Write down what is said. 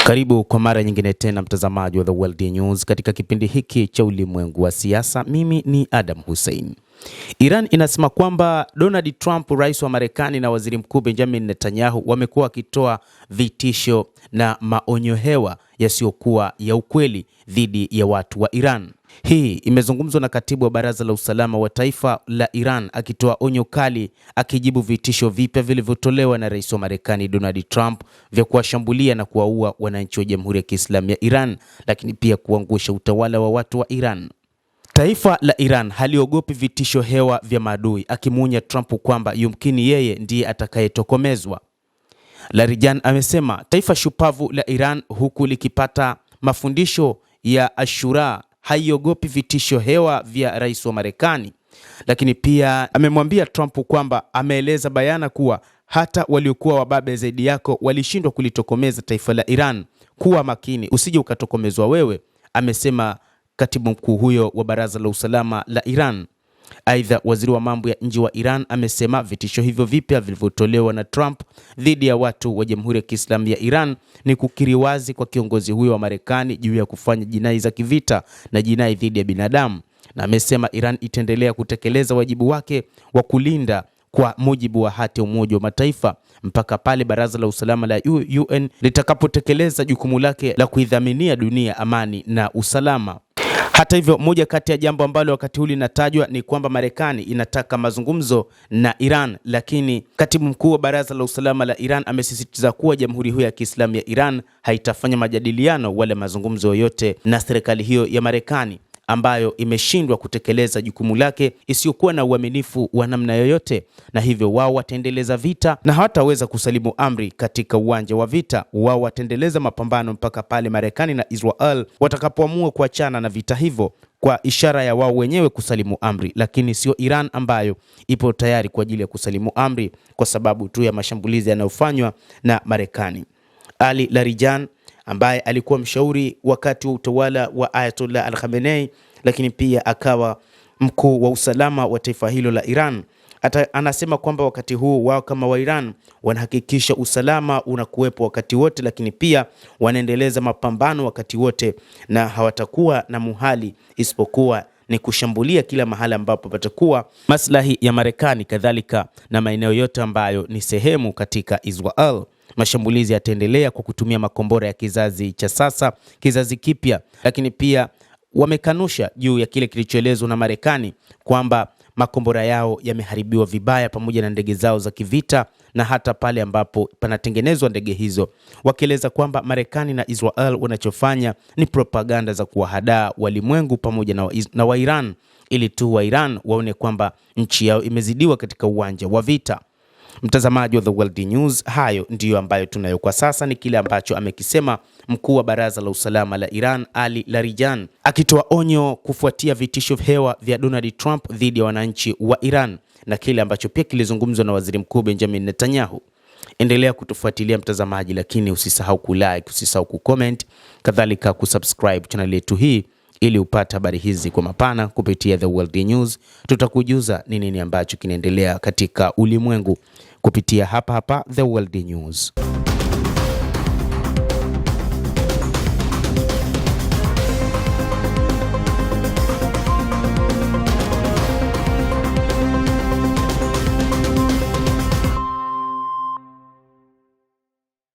Karibu kwa mara nyingine tena mtazamaji wa The World News katika kipindi hiki cha ulimwengu wa siasa. Mimi ni Adam Hussein. Iran inasema kwamba Donald Trump, rais wa Marekani, na waziri mkuu Benjamin Netanyahu wamekuwa wakitoa vitisho na maonyo hewa yasiyokuwa ya ukweli dhidi ya watu wa Iran. Hii imezungumzwa na katibu wa Baraza la Usalama wa Taifa la Iran akitoa onyo kali akijibu vitisho vipya vilivyotolewa na rais wa Marekani Donald Trump vya kuwashambulia na kuwaua wananchi wa Jamhuri ya Kiislamu ya Iran, lakini pia kuangusha utawala wa watu wa Iran. Taifa la Iran haliogopi vitisho hewa vya maadui, akimuonya Trump kwamba yumkini yeye ndiye atakayetokomezwa. Larijani amesema taifa shupavu la Iran, huku likipata mafundisho ya Ashura, haiogopi vitisho hewa vya rais wa Marekani. Lakini pia amemwambia Trump kwamba ameeleza bayana kuwa hata waliokuwa wababe zaidi yako walishindwa kulitokomeza taifa la Iran. Kuwa makini usije ukatokomezwa wewe, amesema katibu mkuu huyo wa Baraza la Usalama la Iran. Aidha, waziri wa mambo ya nje wa Iran amesema vitisho hivyo vipya vilivyotolewa na Trump dhidi ya watu wa Jamhuri ya Kiislamu ya Iran ni kukiri wazi kwa kiongozi huyo wa Marekani juu ya kufanya jinai za kivita na jinai dhidi ya binadamu, na amesema Iran itaendelea kutekeleza wajibu wake wa kulinda kwa mujibu wa hati ya Umoja wa Mataifa mpaka pale Baraza la Usalama la UN litakapotekeleza jukumu lake la kuidhaminia dunia amani na usalama. Hata hivyo, moja kati ya jambo ambalo wakati huu linatajwa ni kwamba Marekani inataka mazungumzo na Iran, lakini katibu mkuu wa Baraza la Usalama la Iran amesisitiza kuwa Jamhuri hiyo ya Kiislamu ya Iran haitafanya majadiliano wala mazungumzo yoyote na serikali hiyo ya Marekani ambayo imeshindwa kutekeleza jukumu lake isiyokuwa na uaminifu wa namna yoyote, na hivyo wao wataendeleza vita na hawataweza kusalimu amri katika uwanja wa vita. Wao wataendeleza mapambano mpaka pale Marekani na Israel watakapoamua kuachana na vita hivyo kwa ishara ya wao wenyewe kusalimu amri, lakini sio Iran ambayo ipo tayari kwa ajili ya kusalimu amri kwa sababu tu ya mashambulizi yanayofanywa na Marekani. Ali Larijani ambaye alikuwa mshauri wakati wa utawala wa Ayatollah Al-Khamenei, lakini pia akawa mkuu wa usalama wa taifa hilo la Iran, anasema kwamba wakati huu wao kama wa Iran wanahakikisha usalama unakuwepo wakati wote, lakini pia wanaendeleza mapambano wakati wote na hawatakuwa na muhali isipokuwa ni kushambulia kila mahali ambapo patakuwa maslahi ya Marekani, kadhalika na maeneo yote ambayo ni sehemu katika Israel. Mashambulizi yataendelea kwa kutumia makombora ya kizazi cha sasa, kizazi kipya, lakini pia wamekanusha juu ya kile kilichoelezwa na Marekani kwamba makombora yao yameharibiwa vibaya pamoja na ndege zao za kivita na hata pale ambapo panatengenezwa ndege hizo, wakieleza kwamba Marekani na Israel wanachofanya ni propaganda za kuwahadaa walimwengu pamoja na wa Iran, ili tu wa Iran waone kwamba nchi yao imezidiwa katika uwanja wa vita. Mtazamaji wa The World News, hayo ndiyo ambayo tunayo kwa sasa. Ni kile ambacho amekisema mkuu wa Baraza la Usalama la Iran Ali Larijani, akitoa onyo kufuatia vitisho hewa vya Donald Trump dhidi ya wananchi wa Iran na kile ambacho pia kilizungumzwa na waziri mkuu Benjamin Netanyahu. Endelea kutufuatilia mtazamaji, lakini usisahau kulike, usisahau kucomment, kadhalika kusubscribe channel yetu hii ili upate habari hizi kwa mapana kupitia The World News. Tutakujuza ni nini ambacho kinaendelea katika ulimwengu kupitia hapa The World News.